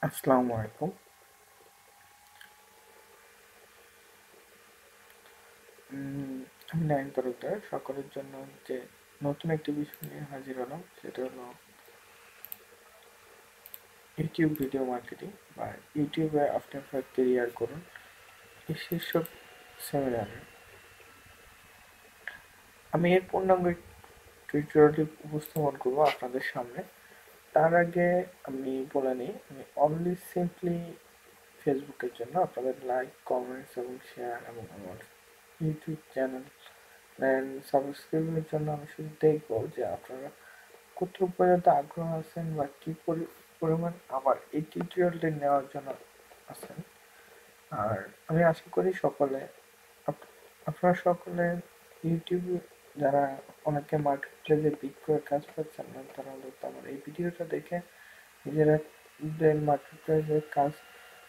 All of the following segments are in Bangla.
আসসালামু আলাইকুম। আমি নাইন তালুকদার। সকলের জন্য যে নতুন একটি বিষয় নিয়ে হাজির হলাম সেটা হলো ইউটিউব ভিডিও মার্কেটিং বা ইউটিউবে আপনি আপনার কেরিয়ার করুন এই শীর্ষক সেমিনারে আমি এর পূর্ণাঙ্গ টিউটোরিয়ালটি উপস্থাপন করব আপনাদের সামনে। তার আগে আমি বলে নিই, আমি অনলি সিম্পলি ফেসবুকের জন্য আপনাদের লাইক, কমেন্টস এবং শেয়ার এবং আমার ইউটিউব চ্যানেল সাবস্ক্রাইবের জন্য আমি শুধু দেখবো যে আপনারা কতটুকু পর্যন্ত আগ্রহ আছেন বা কি পরিমাণ আমার এই টিউটোরিয়ালটি নেওয়ার জন্য আছেন। আর আমি আশা করি সকলে আপনারা সকলে ইউটিউবে যারা অনেকে মার্কেট প্লেসে বিক্রয়ের কাজ পাচ্ছেন না, তারা অন্তত আমার এই ভিডিওটা দেখে নিজেরা মার্কেট প্লেসের কাজ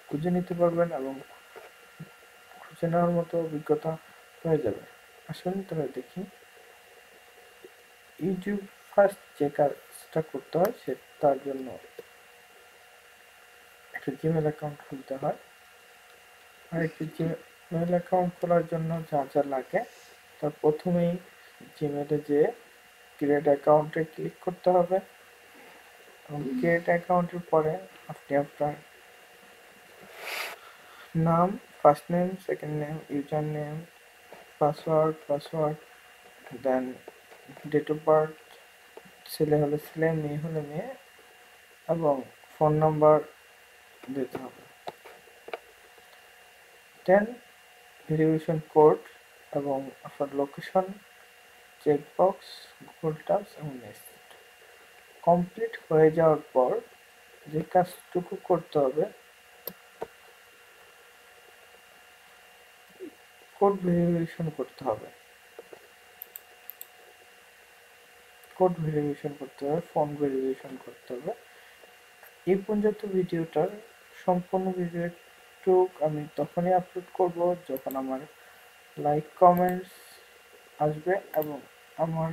খুঁজে নিতে পারবেন এবং খুঁজে নেওয়ার মতো অভিজ্ঞতা হয়ে যাবে। আসুন তাহলে দেখি ইউটিউব ফার্স্ট যে কাজটা করতে হয় সে তার জন্য একটা জিমেল অ্যাকাউন্ট খুলতে হয়। আর একটি জিমেল অ্যাকাউন্ট খোলার জন্য যা যা লাগে তার প্রথমেই জিমেলে যেয়ে ক্রিয়েট অ্যাকাউন্টে ক্লিক করতে হবে এবং ক্রিয়েট অ্যাকাউন্টের পরে আপনি আপনার নাম, first name, second name, user name, password, then date of birth, ছেলে হলে ছেলে, মেয়ে হলে মেয়ে এবং ফোন নাম্বার দিতে হবে। দেন ভেরিফিকেশন কোড এবং আপনার লোকেশন চেকবক্স, গুগল টাস্ক এবং নেক্সট কমপ্লিট হয়ে যাওয়ার পর যে কাজটুকু করতে হবে, কোড ভেরিফিকেশন করতে হবে, ফোন ভেরিফিকেশন করতে হবে। এই পর্যন্ত ভিডিওটার সম্পূর্ণ ভিডিওটুক আমি তখনই আপলোড করব যখন আমার লাইক কমেন্টস আসবে এবং আমার